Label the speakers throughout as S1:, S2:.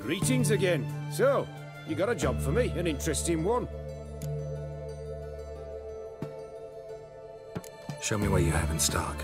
S1: Greetings again. So, you got a job for me, an interesting one.
S2: Show me what you have in stock.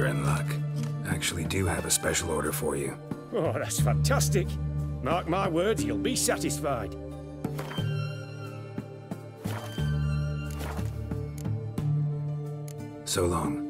S2: You're in luck. I actually do have a special order for you.
S1: Oh, that's fantastic. Mark my words, you'll be satisfied.
S2: So long.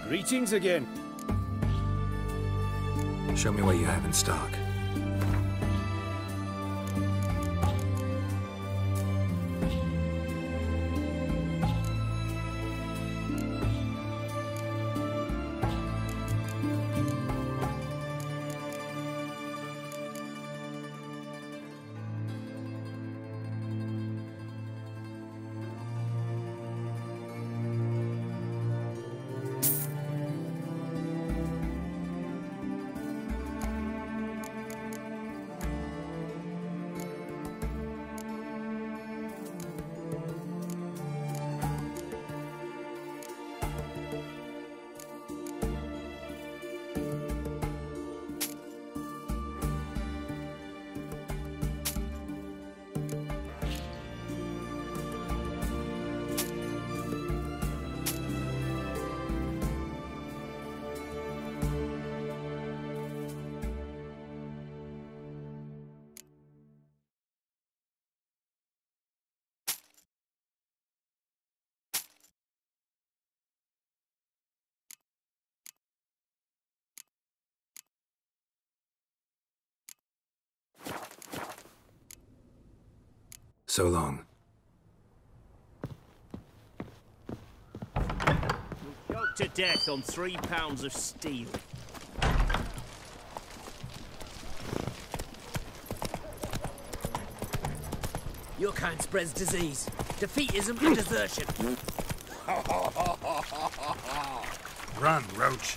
S1: Greetings again.
S2: Show me what you have in stock. So long.
S3: Choked to death on 3 pounds of steel.
S4: Your kind spreads disease. Defeatism and desertion.
S2: Run, Roach.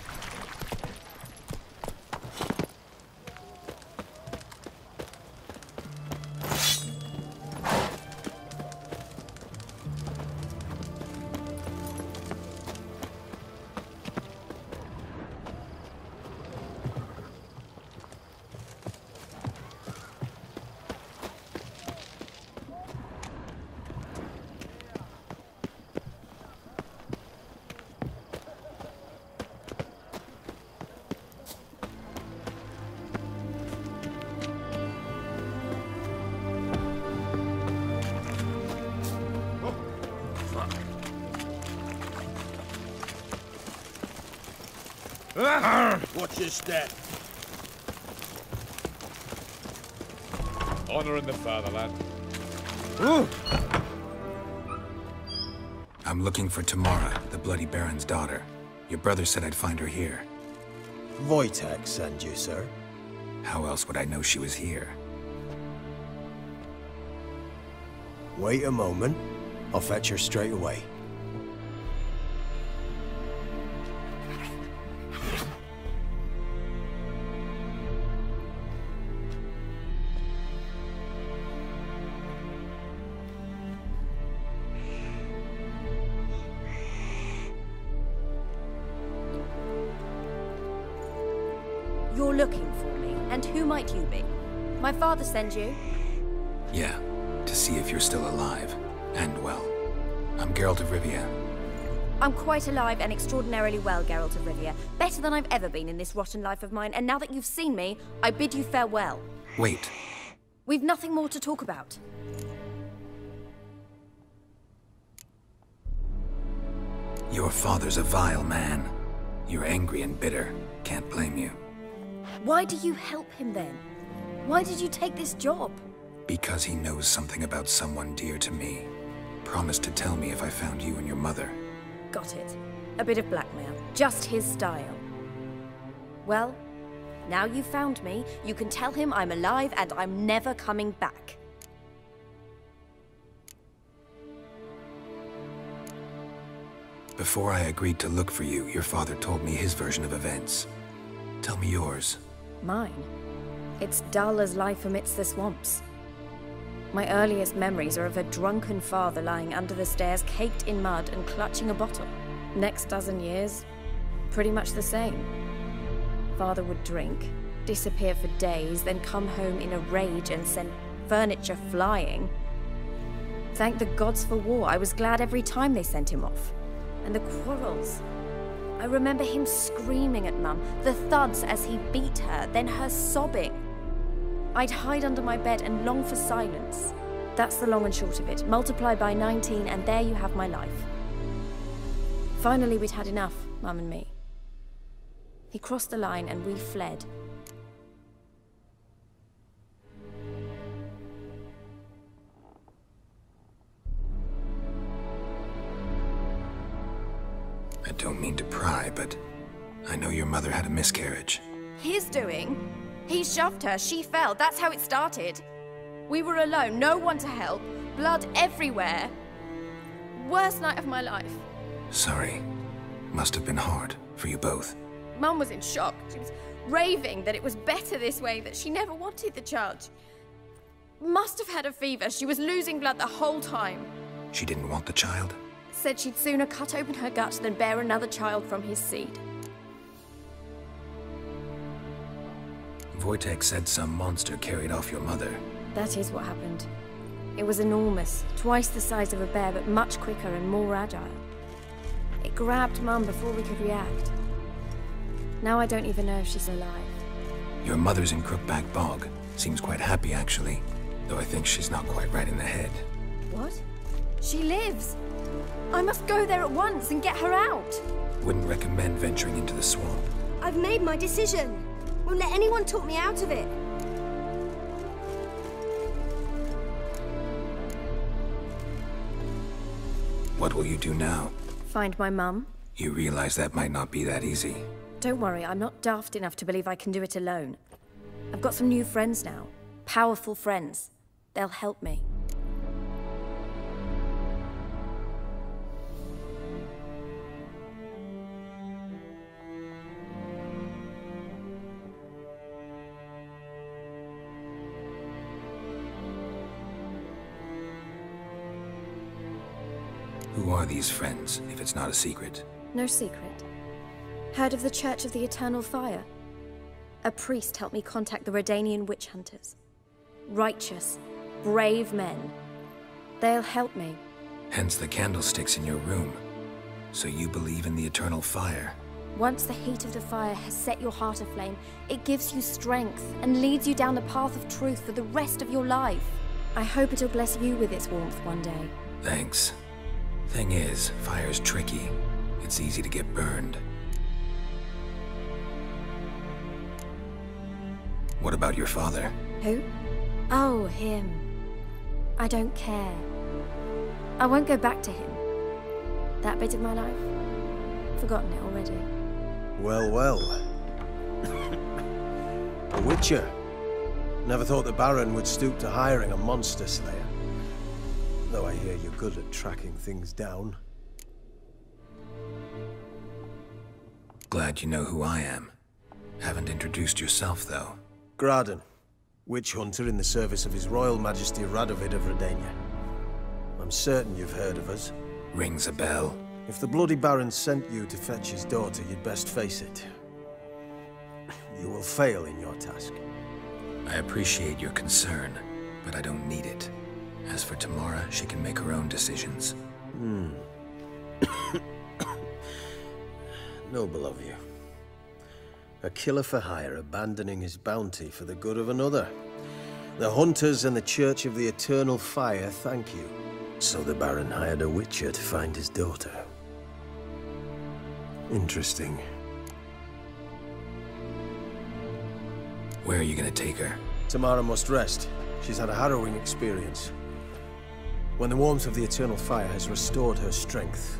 S5: Watch your step. Honor in the fatherland.
S2: I'm looking for Tamara, the Bloody Baron's daughter. Your brother said I'd find her here.
S6: Wojtek sent you, sir.
S2: How else would I know she was here?
S6: Wait a moment. I'll fetch her straight away.
S7: You're looking for me, and who might you be? My father sent you?
S2: Yeah, to see if you're still alive. And well. I'm Geralt of Rivia.
S7: I'm quite alive and extraordinarily well, Geralt of Rivia. Better than I've ever been in this rotten life of mine, and now that you've seen me, I bid you farewell.
S2: Wait.
S7: We've nothing more to talk about.
S2: Your father's a vile man. You're angry and bitter. Can't blame you.
S7: Why do you help him then? Why did you take this job?
S2: Because he knows something about someone dear to me. Promised to tell me if I found you and your mother.
S7: Got it. A bit of blackmail. Just his style. Well, now you've found me, you can tell him I'm alive and I'm never coming back.
S2: Before I agreed to look for you, your father told me his version of events. Tell me yours.
S7: Mine? It's dull as life amidst the swamps. My earliest memories are of a drunken father lying under the stairs, caked in mud and clutching a bottle. Next dozen years, pretty much the same. Father would drink, disappear for days, then come home in a rage and send furniture flying. Thank the gods for war. I was glad every time they sent him off. And the quarrels. I remember him screaming at Mum, the thuds as he beat her, then her sobbing. I'd hide under my bed and long for silence. That's the long and short of it. Multiply by 19 and there you have my life. Finally, we'd had enough, Mum and me. He crossed the line and we fled.
S2: I don't mean to pry, but I know your mother had a miscarriage.
S7: His doing? He shoved her, she fell, that's how it started. We were alone, no one to help, blood everywhere. Worst night of my life.
S2: Sorry. Must have been hard for you both.
S7: Mum was in shock. She was raving that it was better this way, that she never wanted the child. Must have had a fever. She was losing blood the whole time.
S2: She didn't want the child?
S7: Said she'd sooner cut open her gut than bear another child from his seed.
S2: Wojtek said some monster carried off your mother.
S7: That is what happened. It was enormous, twice the size of a bear, but much quicker and more agile. It grabbed Mum before we could react. Now I don't even know if she's alive.
S2: Your mother's in Crookback Bog. Seems quite happy, actually. Though I think she's not quite right in the head.
S7: What? She lives! I must go there at once and get her out!
S2: Wouldn't recommend venturing into the swamp.
S5: I've made my decision. Won't let anyone talk me out of it.
S2: What will you do now?
S7: Find my mum.
S2: You realize that might not be that easy.
S7: Don't worry, I'm not daft enough to believe I can do it alone. I've got some new friends now. Powerful friends. They'll help me.
S2: Who are these friends, if it's not a secret?
S7: No secret. Heard of the Church of the Eternal Fire? A priest helped me contact the Redanian witch hunters. Righteous, brave men. They'll help me.
S2: Hence the candlesticks in your room. So you believe in the eternal fire?
S7: Once the heat of the fire has set your heart aflame, it gives you strength and leads you down the path of truth for the rest of your life. I hope it'll bless you with its warmth one day.
S2: Thanks. Thing is, fire's tricky. It's easy to get burned. What about your father?
S7: Who? Oh, him. I don't care. I won't go back to him. That bit of my life? Forgotten it already.
S6: Well, well. A witcher. Never thought the Baron would stoop to hiring a monster slayer. Though I hear you're good at tracking things down.
S2: Glad you know who I am. Haven't introduced yourself, though.
S6: Graden, witch hunter in the service of His Royal Majesty Radovid of Redania. I'm certain you've heard of us.
S2: Rings a bell.
S6: If the bloody Baron sent you to fetch his daughter, you'd best face it. You will fail in your task.
S2: I appreciate your concern, but I don't need it. As for Tamara, she can make her own decisions.
S6: Noble of you. A killer for hire abandoning his bounty for the good of another. The hunters and the Church of the Eternal Fire thank you. So the Baron hired a witcher to find his daughter. Interesting.
S2: Where are you gonna take her?
S6: Tamara must rest. She's had a harrowing experience. When the warmth of the eternal fire has restored her strength,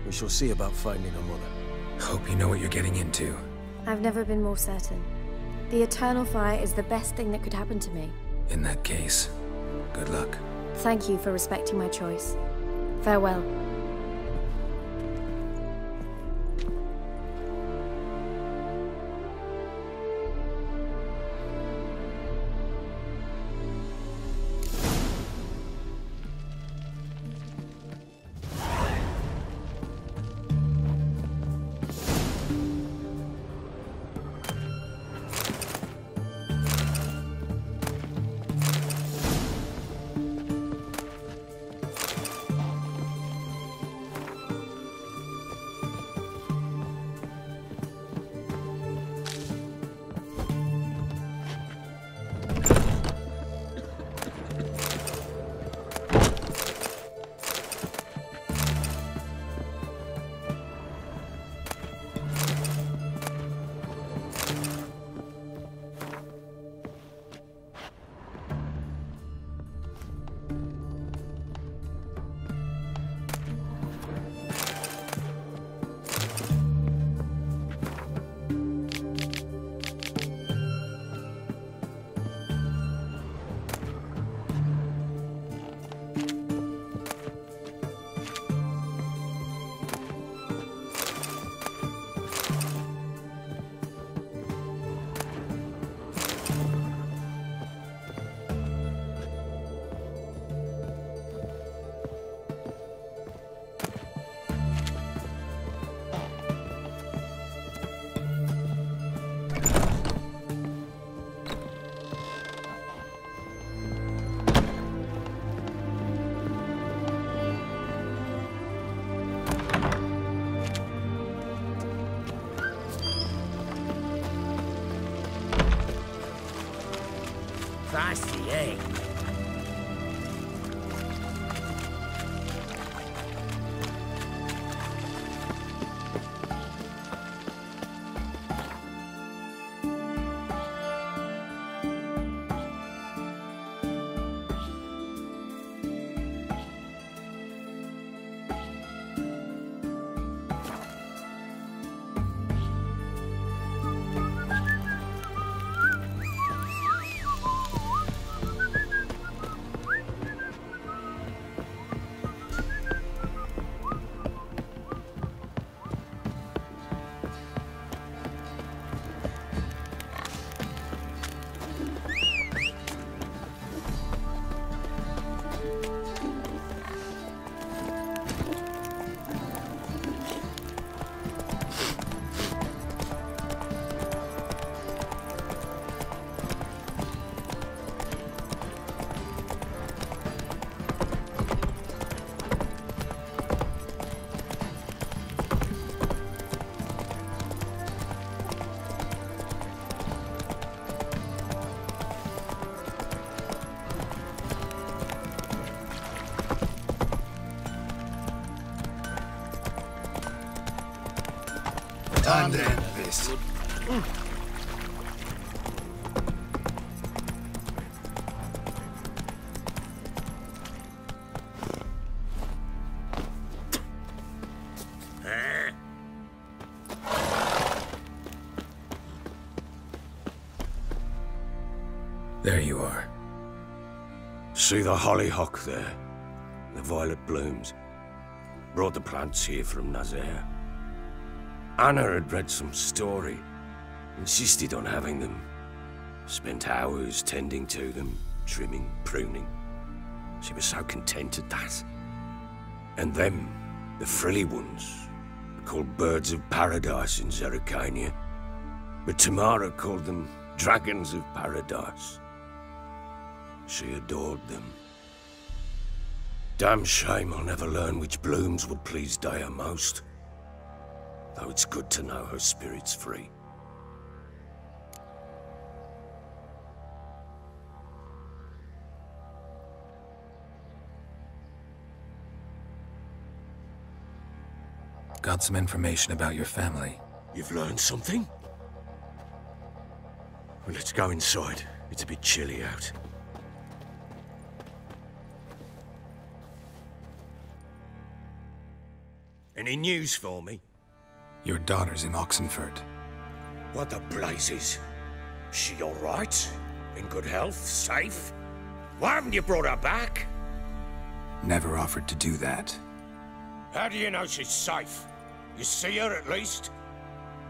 S6: we shall see about finding her mother.
S2: Hope you know what you're getting into.
S7: I've never been more certain. The eternal fire is the best thing that could happen to me.
S2: In that case, good luck.
S7: Thank you for respecting my choice. Farewell.
S4: Feisty, eh?
S2: Time to end this. There you are.
S1: See the hollyhock there? The violet blooms. Brought the plants here from Nazaire. Anna had read some story. Insisted on having them. Spent hours tending to them, trimming, pruning. She was so content at that. And them, the frilly ones, are called birds of paradise in Ciri'nin. But Tamara called them dragons of paradise. She adored them. Damn shame I'll never learn which blooms would please Daya most. Though it's good to know her spirit's free.
S2: Got some information about your family.
S1: You've learned something? Well, let's go inside. It's a bit chilly out. Any news for me?
S2: Your daughter's in Oxenford.
S1: What the blazes? She all right? In good health? Safe? Why haven't you brought her back?
S2: Never offered to do that.
S1: How do you know she's safe? You see her at least?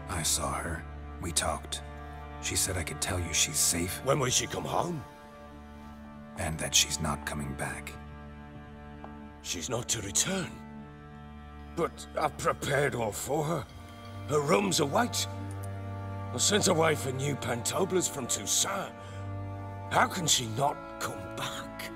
S2: I saw her. We talked. She said I could tell you she's safe.
S1: When will she come home?
S2: And that she's not coming back.
S1: She's not to return. But I've prepared all for her. Her room's await. I sent away for new pantoblas from Toussaint. How can she not come back?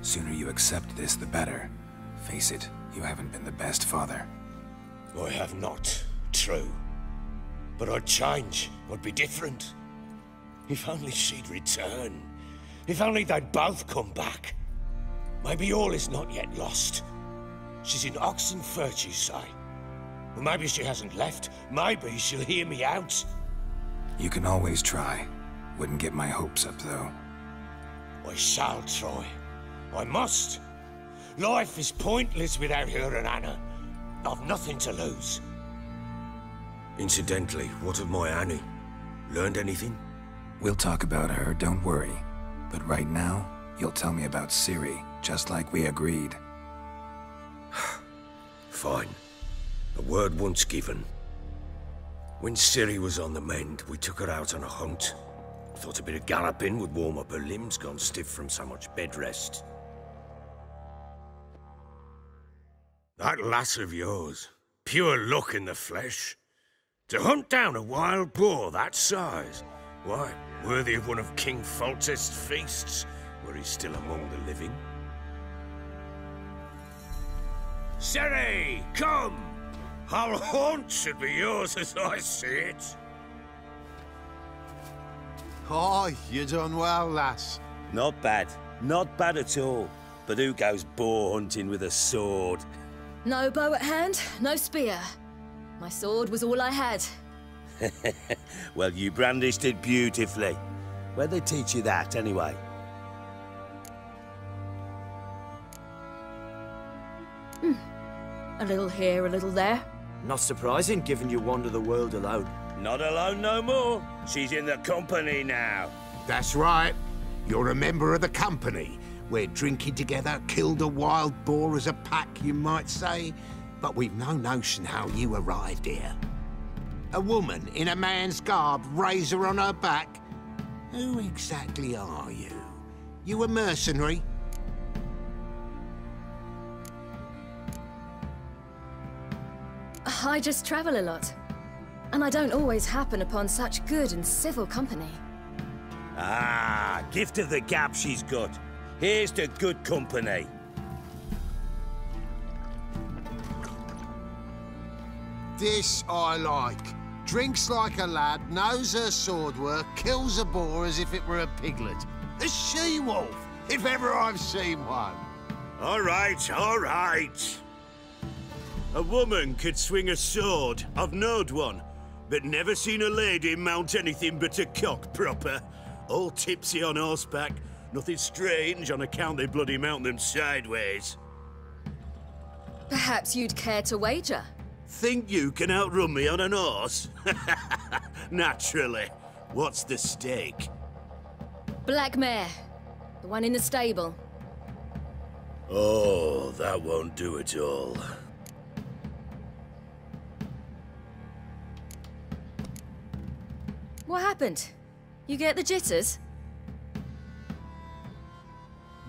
S2: Sooner you accept this, the better. Face it, you haven't been the best father.
S1: I have not, true. But I'd change, I'd be different. If only she'd return. If only they'd both come back. Maybe all is not yet lost. She's in Oxenford, you say? Well, maybe she hasn't left. Maybe she'll hear me out.
S2: You can always try. Wouldn't get my hopes up, though.
S1: I shall try. I must. Life is pointless without her and Anna. I've nothing to lose. Incidentally, what of my Annie? Learned anything?
S2: We'll talk about her, don't worry. But right now, you'll tell me about Ciri, just like we agreed.
S1: Fine. A word once given. When Ciri was on the mend, we took her out on a hunt. Thought a bit of galloping would warm up her limbs, gone stiff from so much bed rest. That lass of yours, pure luck in the flesh. To hunt down a wild boar that size, why, worthy of one of King Foltest's feasts, were he still among the living. Ciri, come! Our haunt should be yours as I see it.
S8: Oh, you done well, lass.
S3: Not bad. Not bad at all. But who goes boar hunting with a sword?
S9: No bow at hand, no spear. My sword was all I had.
S3: Well, you brandished it beautifully. Where'd they teach you that, anyway?
S9: A little here, a little there.
S10: Not surprising, given you wander the world alone.
S3: Not alone no more. She's in the company now.
S8: That's right. You're a member of the company. We're drinking together, killed a wild boar as a pack, you might say. But we've no notion how you arrived here. A woman in a man's garb, razor on her back. Who exactly are you? You a mercenary?
S9: I just travel a lot. And I don't always happen upon such good and civil company.
S3: Ah, gift of the gab she's got. Here's to good company.
S8: This I like. Drinks like a lad, knows her sword work, kills a boar as if it were a piglet. A she-wolf, if ever I've seen one.
S3: All right, all right. A woman could swing a sword. I've knowed one. But never seen a lady mount anything but a cock proper. All tipsy on horseback. Nothing strange on account they bloody mount them sideways.
S9: Perhaps you'd care to wager?
S3: Think you can outrun me on an horse? Naturally. What's the stake?
S9: Black mare. The one in the stable.
S3: Oh, that won't do it all.
S9: What happened? You get the jitters?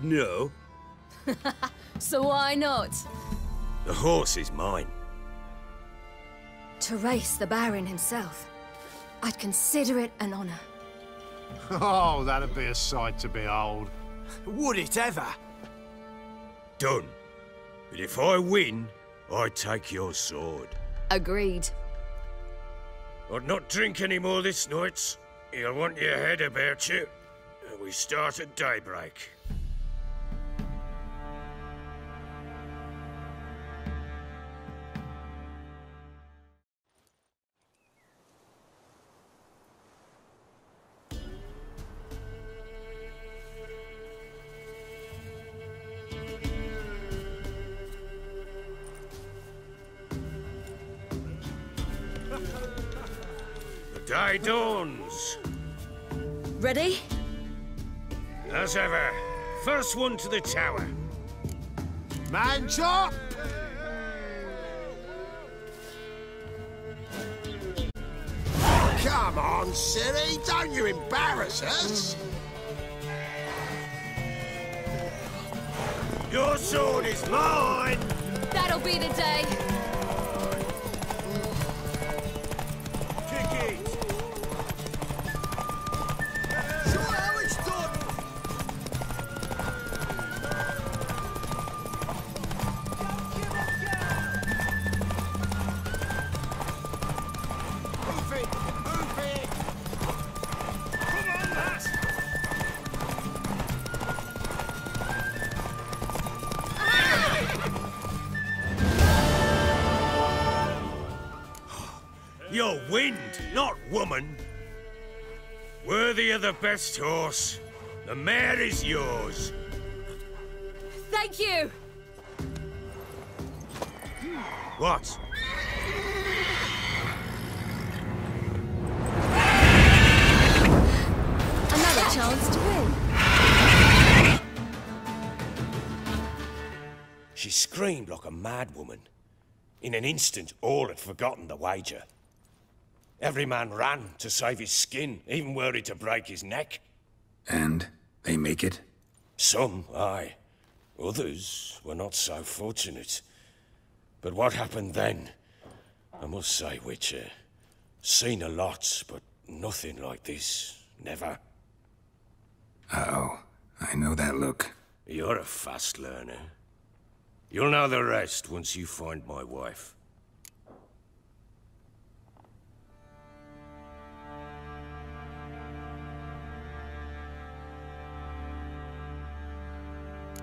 S3: No.
S9: So why not?
S1: The horse is mine.
S9: To race the Baron himself. I'd consider it an honor.
S8: Oh, that'd be a sight to behold.
S10: Would it ever?
S1: Done. But if I win, I take your sword.
S9: Agreed.
S1: I'd not drink any more this night. You'll want your head about you. We start at daybreak. The day dawns.
S9: Ready?
S1: As ever, first one to the tower.
S8: Man chop! Come on, Ciri, don't you embarrass us!
S1: Your sword is mine!
S9: That'll be the day.
S1: Kick it!
S8: Show how it's done! Move it! Move it!
S1: Come on, lass! You're wind, not woman. Worthy of the best horse. The mare is yours.
S9: Thank you.
S1: What?
S9: Another chance to win.
S1: She screamed like a mad woman. In an instant, all had forgotten the wager. Every man ran to save his skin, even were he to break his neck.
S2: And they make it?
S1: Some, aye. Others were not so fortunate. But what happened then? I must say, Witcher, seen a lot, but nothing like this. Never.
S2: Uh-oh. I know that look.
S1: You're a fast learner. You'll know the rest once you find my wife.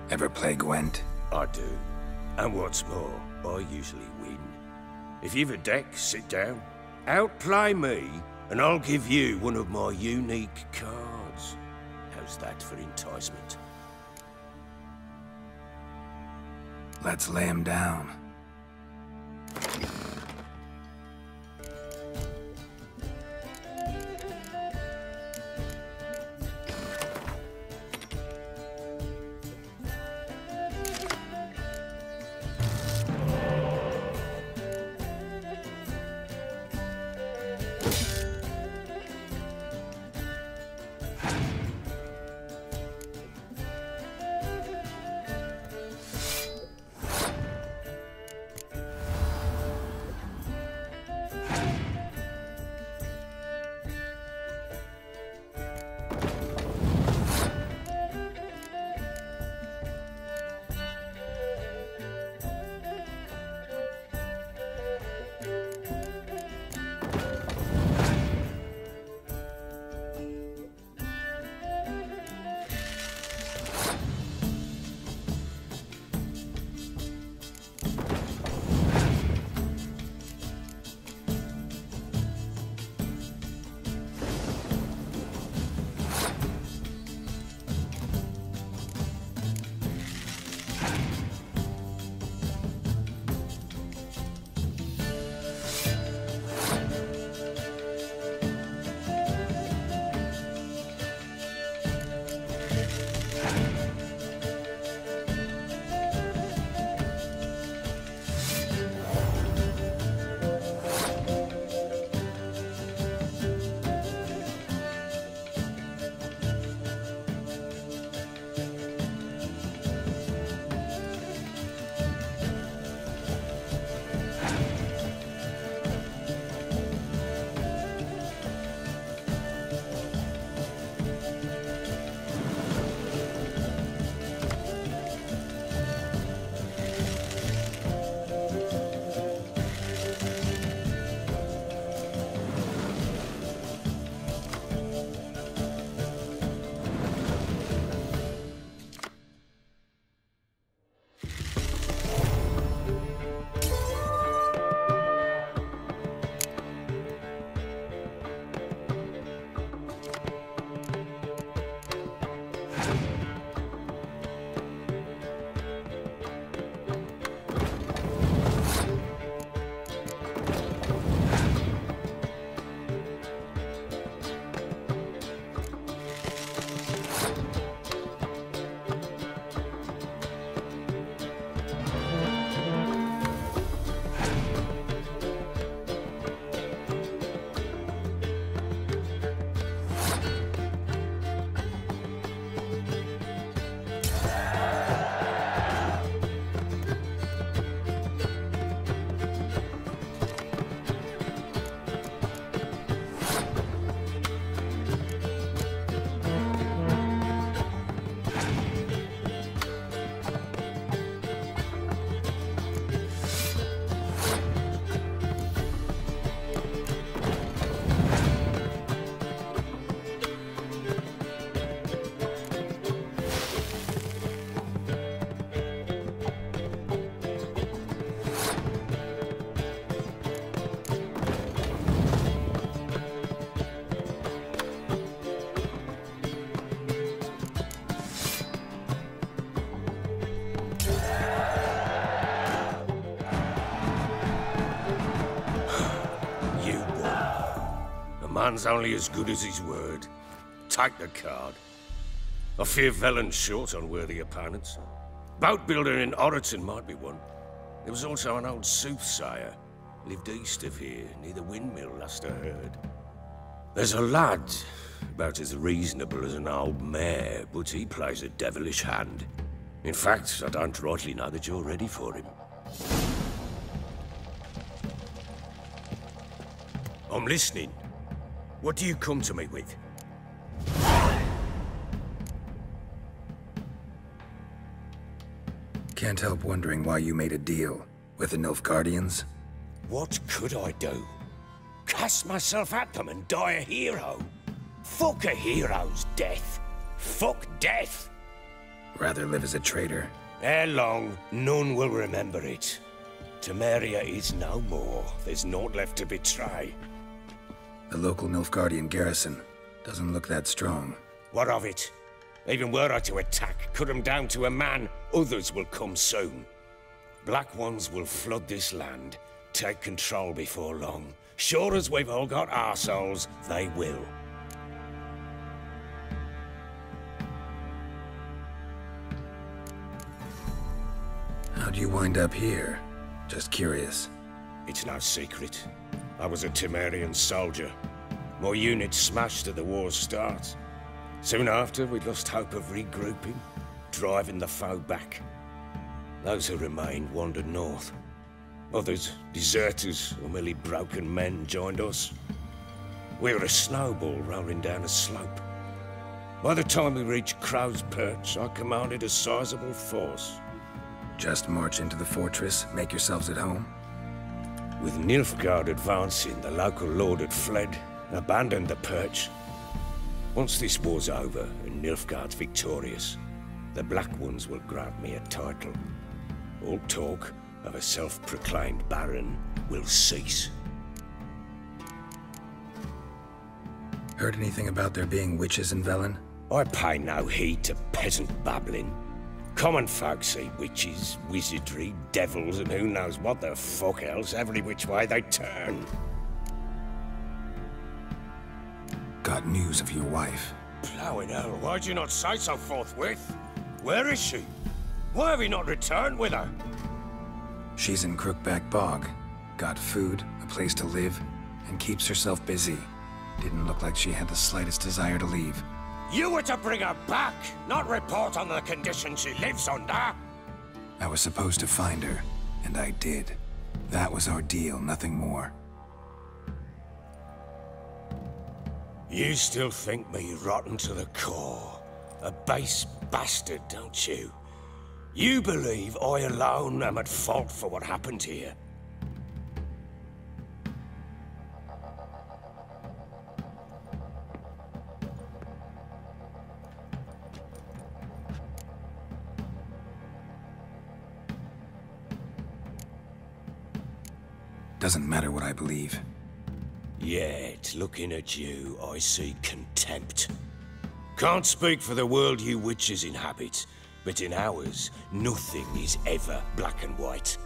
S2: Ever play Gwent?
S1: I do. And what's more, I usually win. If you've a deck, sit down. Outplay me, and I'll give you one of my unique cards. How's that for enticement?
S2: Let's lay him down.
S1: man's only as good as his word. Take the card. I fear Velen's short on worthy opponents. Boat builder in Oroton might be one. There was also an old soothsayer. Lived east of here, near the windmill, last I heard. There's a lad, about as reasonable as an old mare, but he plays a devilish hand. In fact, I don't rightly know that you're ready for him. I'm listening. What do you come to me with?
S2: Can't help wondering why you made a deal with the Nilfgaardians.
S1: What could I do? Cast myself at them and die a hero? Fuck a hero's death. Fuck death.
S2: Rather live as a traitor.
S1: Ere long, none will remember it. Temeria is no more. There's naught left to betray.
S2: The local Nilfgaardian garrison doesn't look that strong.
S1: What of it? Even were I to attack, cut them down to a man, others will come soon. Black Ones will flood this land, take control before long. Sure as we've all got arseholes, they will.
S2: How'd you wind up here? Just curious.
S1: It's no secret. I was a Temerian soldier. My unit smashed at the war's start. Soon after, we lost hope of regrouping, driving the foe back. Those who remained wandered north. Others, deserters or merely broken men, joined us. We were a snowball rolling down a slope. By the time we reached Crow's Perch, I commanded a sizable force.
S2: Just march into the fortress, make yourselves at home?
S1: With Nilfgaard advancing, the local lord had fled, abandoned the perch. Once this war's over and Nilfgaard's victorious, the Black Ones will grant me a title. All talk of a self-proclaimed baron will cease.
S2: Heard anything about there being witches in Velen?
S1: I pay no heed to peasant babbling. Common folk see witches, wizardry, devils, and who knows what the fuck else every which way they turn.
S2: Got news of your wife.
S1: Plowing hell, why'd you not say so forthwith? Where is she? Why have you not returned with her?
S2: She's in Crookback Bog. Got food, a place to live, and keeps herself busy. Didn't look like she had the slightest desire to leave.
S1: You were to bring her back, not report on the conditions she lives under.
S2: I was supposed to find her, and I did. That was our deal, nothing more.
S1: You still think me rotten to the core. A base bastard, don't you? You believe I alone am at fault for what happened here.
S2: Doesn't matter what I believe.
S1: Yet, looking at you, I see contempt. Can't speak for the world you witches inhabit, but in ours, nothing is ever black and white.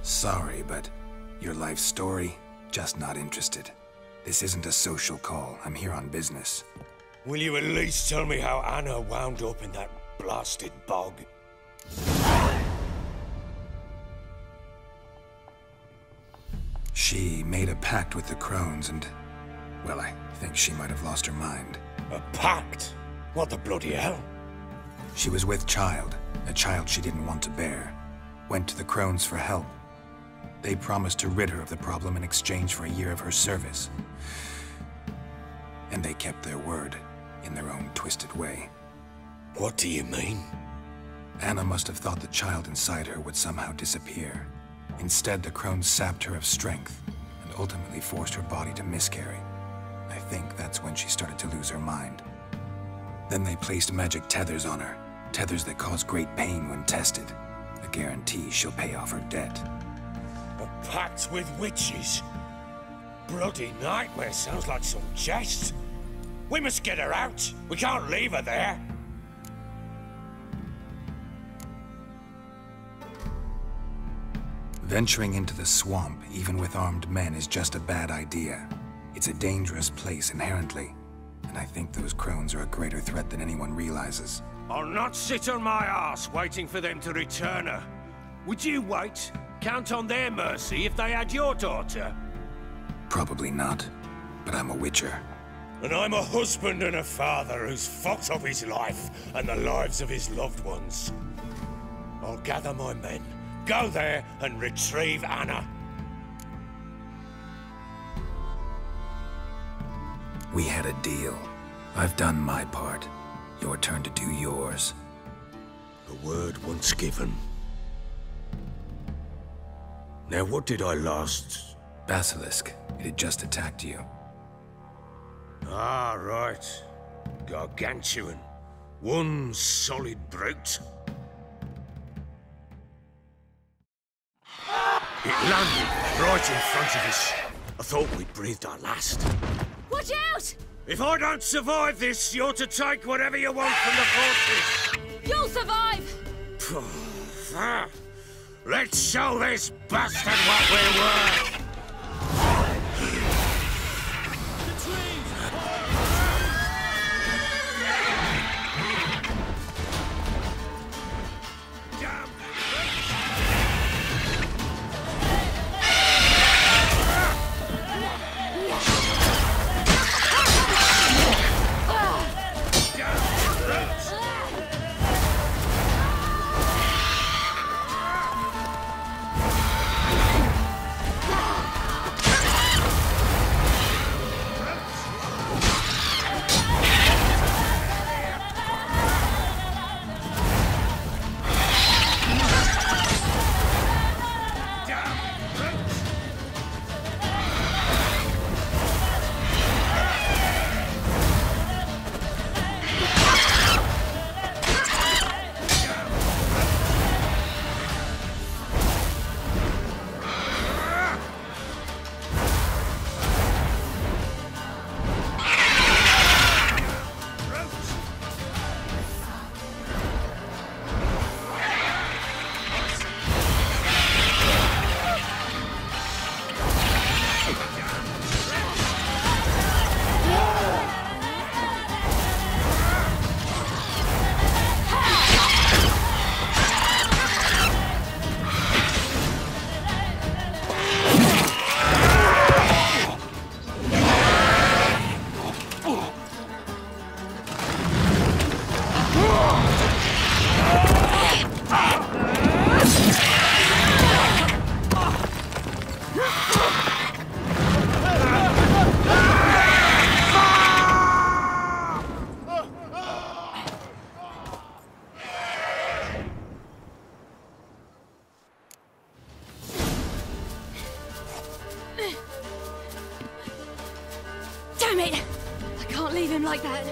S2: Sorry, but your life story, just not interested. This isn't a social call. I'm here on business.
S1: Will you at least tell me how Anna wound up in that blasted bog?
S2: She made a pact with the crones and... well, I think she might have lost her mind.
S1: A pact? What the bloody hell?
S2: She was with child, a child she didn't want to bear. Went to the crones for help. They promised to rid her of the problem in exchange for a year of her service. And they kept their word, in their own twisted way.
S1: What do you mean?
S2: Anna must have thought the child inside her would somehow disappear. Instead, the crones sapped her of strength, and ultimately forced her body to miscarry. I think that's when she started to lose her mind. Then they placed magic tethers on her, tethers that cause great pain when tested. A guarantee she'll pay off her debt.
S1: A pact with witches? Bloody nightmare, sounds like some jest. We must get her out. We can't leave her there.
S2: Venturing into the swamp, even with armed men, is just a bad idea. It's a dangerous place inherently, and I think those crones are a greater threat than anyone realizes.
S1: I'll not sit on my ass waiting for them to return her. Would you wait? Count on their mercy if they had your daughter?
S2: Probably not, but I'm a witcher.
S1: And I'm a husband and a father who's fucked up his life and the lives of his loved ones. I'll gather my men, go there and retrieve Anna.
S2: We had a deal. I've done my part. Your turn to do yours.
S1: A word once given. Now what did I last...
S2: Basilisk. It had just attacked you.
S1: Ah, right. Gargantuan. One solid brute. It landed right in front of us. I thought we'd breathed our last.
S5: Watch out!
S1: If I don't survive this, you're to take whatever you want from the fortress.
S5: You'll survive!
S1: Let's show this bastard what we're worth.
S5: Damn it! I can't leave him like that.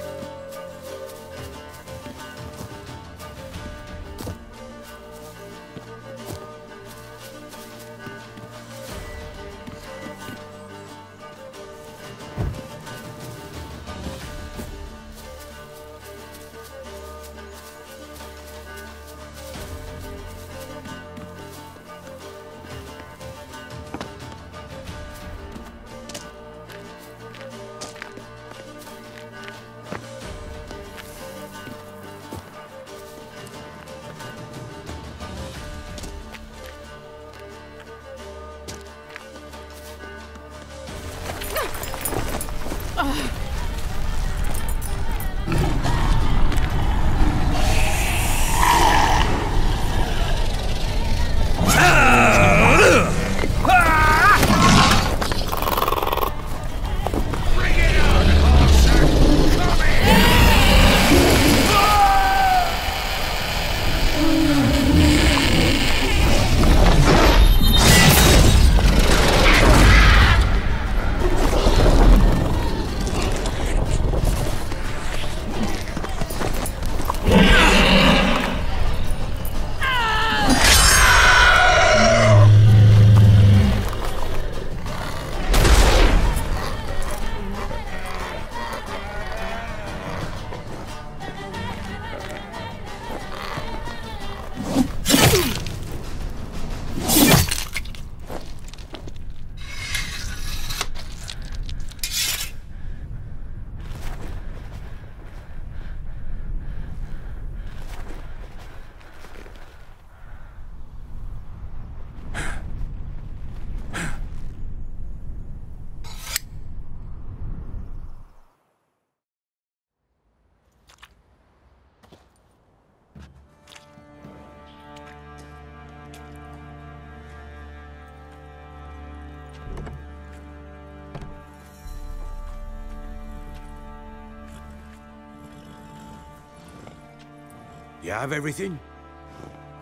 S1: You have everything?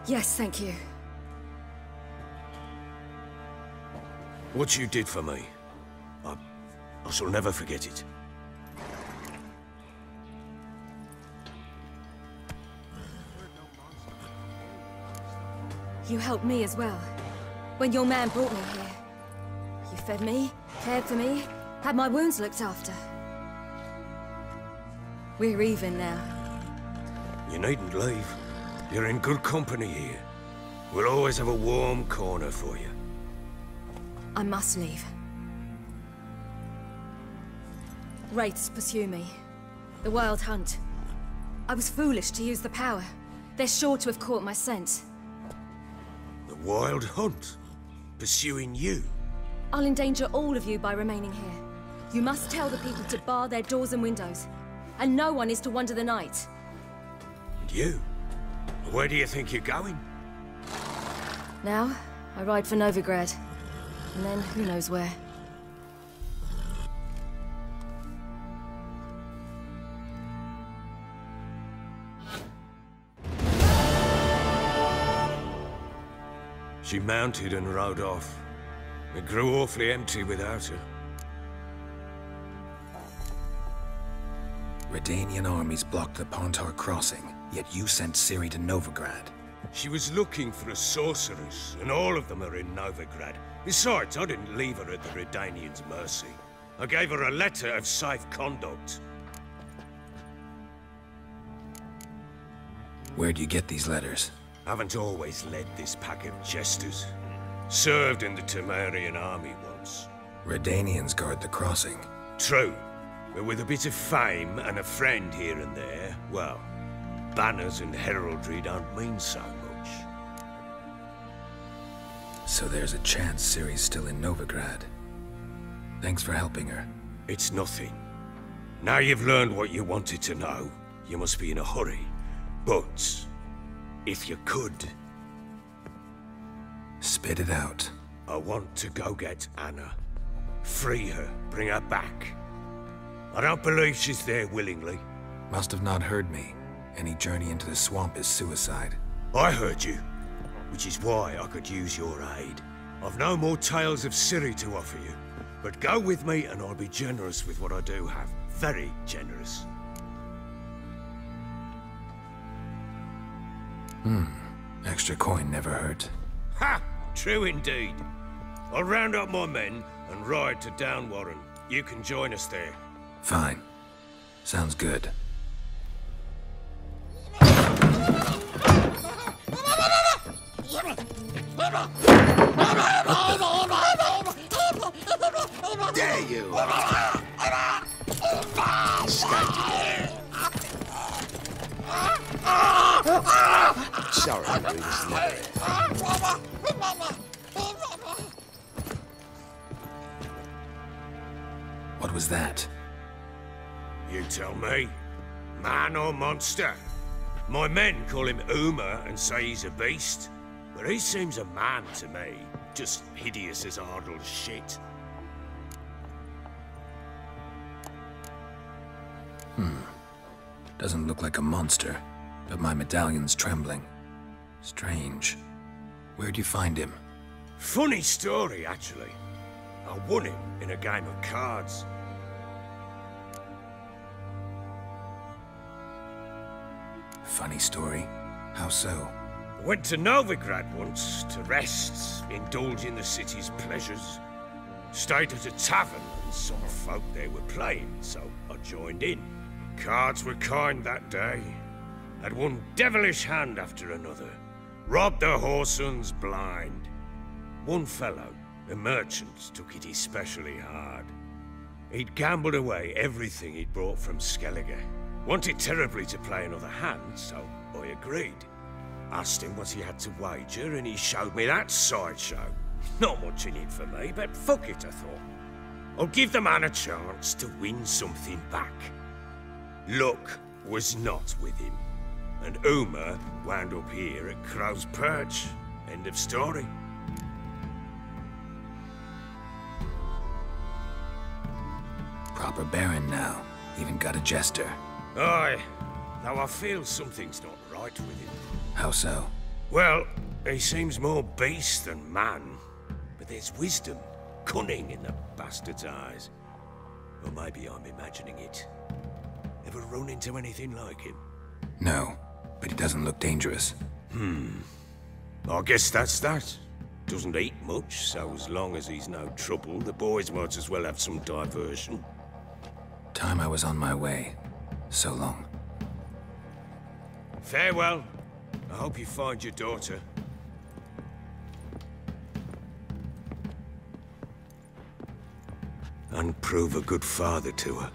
S9: Yes, thank you.
S1: What you did for me, I shall never forget it.
S9: You helped me as well. When your man brought me here. You fed me, cared for me, had my wounds looked after. We're even now.
S1: You needn't leave. You're in good company here. We'll always have a warm corner for you.
S9: I must leave. Wraiths pursue me. The Wild Hunt. I was foolish to use the power. They're sure to have caught my scent.
S1: The Wild Hunt? Pursuing you?
S9: I'll endanger all of you by remaining here. You must tell the people to bar their doors and windows. And no one is to wander the night.
S1: And you? Where do you think you're going?
S9: Now, I ride for Novigrad. And then, who knows where.
S1: She mounted and rode off. It grew awfully empty without her.
S2: Redanian armies blocked the Pontar crossing, yet you sent Ciri to Novigrad.
S1: She was looking for a sorceress, and all of them are in Novigrad. Besides, I didn't leave her at the Redanians' mercy. I gave her a letter of safe conduct.
S2: Where'd you get these letters?
S1: Haven't always led this pack of jesters. Served in the Temerian army once.
S2: Redanians guard the crossing.
S1: True. But with a bit of fame and a friend here and there, well, banners and heraldry don't mean so much.
S2: So there's a chance Ciri's still in Novigrad. Thanks for helping her.
S1: It's nothing. Now you've learned what you wanted to know, you must be in a hurry. But, if you could...
S2: Spit it out.
S1: I want to go get Anna. Free her, bring her back. I don't believe she's there willingly.
S2: Must have not heard me. Any journey into the swamp is suicide.
S1: I heard you, which is why I could use your aid. I've no more tales of Ciri to offer you, but go with me and I'll be generous with what I do have. Very generous.
S2: Extra coin never hurt.
S1: Ha! True indeed. I'll round up my men and ride to Downwarren. You can join us there.
S2: Fine. Sounds good.
S8: There you are! Sorry, we was never.
S2: What was that?
S1: You tell me. Man or monster? My men call him Uma and say he's a beast. But he seems a man to me. Just hideous as Ardle's shit.
S2: Doesn't look like a monster, but my medallion's trembling. Strange. Where'd you find him?
S1: Funny story, actually. I won him in a game of cards.
S2: Funny story? How so?
S1: I went to Novigrad once to rest, indulge in the city's pleasures. Stayed at a tavern and some folk there were playing, so I joined in. Cards were kind that day. Had one devilish hand after another. Robbed the whoresun's blind. One fellow, a merchant, took it especially hard. He'd gambled away everything he'd brought from Skellige. Wanted terribly to play another hand, so I agreed. Asked him what he had to wager, and he showed me that sideshow. Not much in it for me, but fuck it, I thought. I'll give the man a chance to win something back. Luck was not with him, and Uma wound up here at Crow's Perch. End of story.
S2: Proper baron now. Even got a jester.
S1: Aye, though I feel something's not right with him.
S2: How so?
S1: Well, he seems more beast than man. But there's wisdom, cunning in the bastard's eyes. Or maybe I'm imagining it. Ever run into anything like him?
S2: No, but he doesn't look dangerous.
S1: I guess that's that. Doesn't eat much, so as long as he's no trouble, the boys might as well have some diversion.
S2: Time I was on my way. So long.
S1: Farewell. I hope you find your daughter. And prove a good father to her.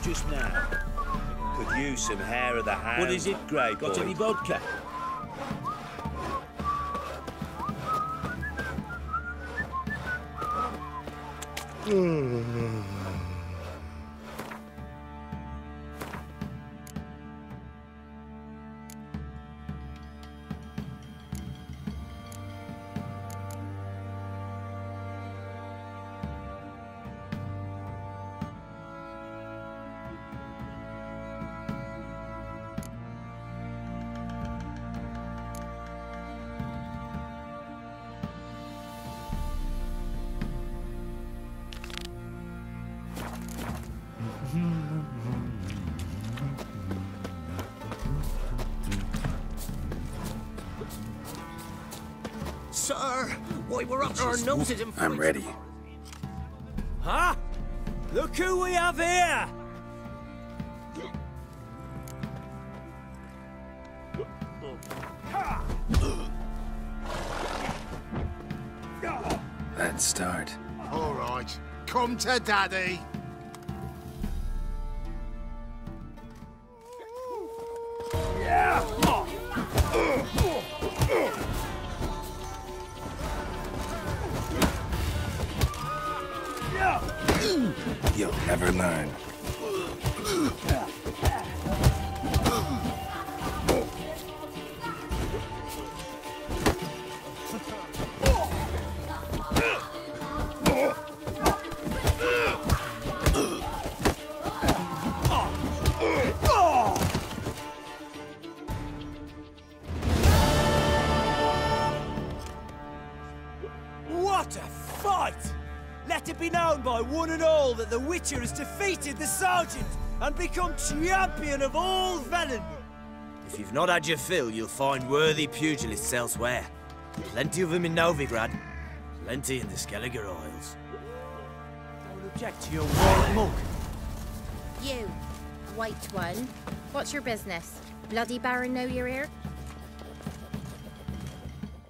S11: Just now. Could use some hair of the hand. What is it, Grey? Got any vodka?
S4: Sir, why we're up to our noses in
S2: I'm ready.
S11: Huh? Look who we have here!
S2: Let's start.
S8: All right, come to Daddy.
S2: You'll never learn.
S11: What a fight! Let it be known by one and all that the Witcher has defeated the Sergeant and become champion of all Velen. If you've not had your fill, you'll find worthy pugilists elsewhere. Plenty of them in Novigrad, plenty in the Skellige Isles. Don't object to your wild monk.
S12: You, white one. What's your business? Bloody Baron know you're here?